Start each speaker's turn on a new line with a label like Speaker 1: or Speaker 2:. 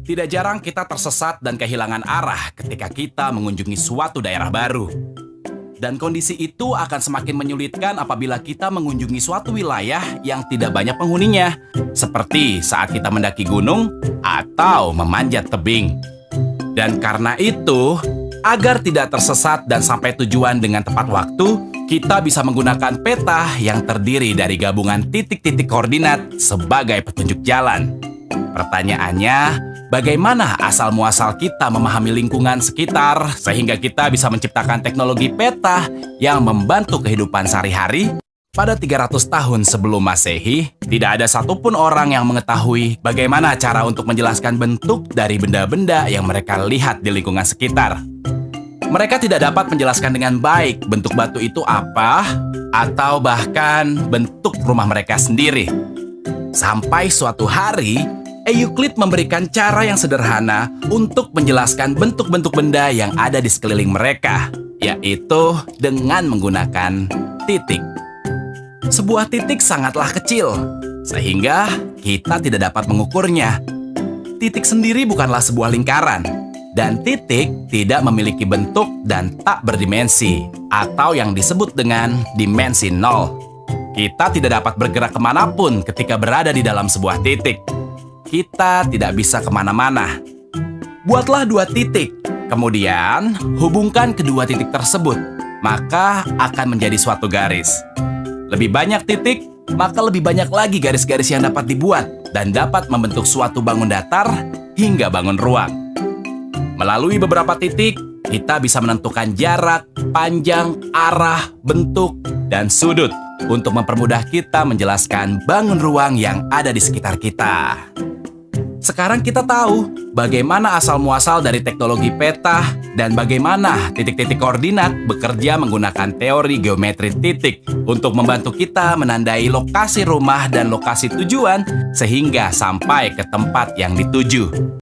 Speaker 1: Tidak jarang kita tersesat dan kehilangan arah ketika kita mengunjungi suatu daerah baru. Dan kondisi itu akan semakin menyulitkan apabila kita mengunjungi suatu wilayah yang tidak banyak penghuninya, seperti saat kita mendaki gunung atau memanjat tebing. Dan karena itu, agar tidak tersesat dan sampai tujuan dengan tepat waktu, kita bisa menggunakan peta yang terdiri dari gabungan titik-titik koordinat sebagai petunjuk jalan. Pertanyaannya, bagaimana asal-muasal kita memahami lingkungan sekitar sehingga kita bisa menciptakan teknologi peta yang membantu kehidupan sehari-hari? Pada 300 tahun sebelum Masehi, tidak ada satupun orang yang mengetahui bagaimana cara untuk menjelaskan bentuk dari benda-benda yang mereka lihat di lingkungan sekitar. Mereka tidak dapat menjelaskan dengan baik bentuk batu itu apa, atau bahkan bentuk rumah mereka sendiri. Sampai suatu hari, Euclid memberikan cara yang sederhana untuk menjelaskan bentuk-bentuk benda yang ada di sekeliling mereka, yaitu dengan menggunakan titik. Sebuah titik sangatlah kecil, sehingga kita tidak dapat mengukurnya. Titik sendiri bukanlah sebuah lingkaran, dan titik tidak memiliki bentuk dan tak berdimensi, atau yang disebut dengan dimensi nol. Kita tidak dapat bergerak kemanapun ketika berada di dalam sebuah titik. Kita tidak bisa kemana-mana. Buatlah dua titik, kemudian hubungkan kedua titik tersebut, maka akan menjadi suatu garis. Lebih banyak titik, maka lebih banyak lagi garis-garis yang dapat dibuat dan dapat membentuk suatu bangun datar hingga bangun ruang. Melalui beberapa titik, kita bisa menentukan jarak, panjang, arah, bentuk, dan sudut untuk mempermudah kita menjelaskan bangun ruang yang ada di sekitar kita. Sekarang kita tahu bagaimana asal-muasal dari teknologi peta dan bagaimana titik-titik koordinat bekerja menggunakan teori geometri titik untuk membantu kita menandai lokasi rumah dan lokasi tujuan sehingga sampai ke tempat yang dituju.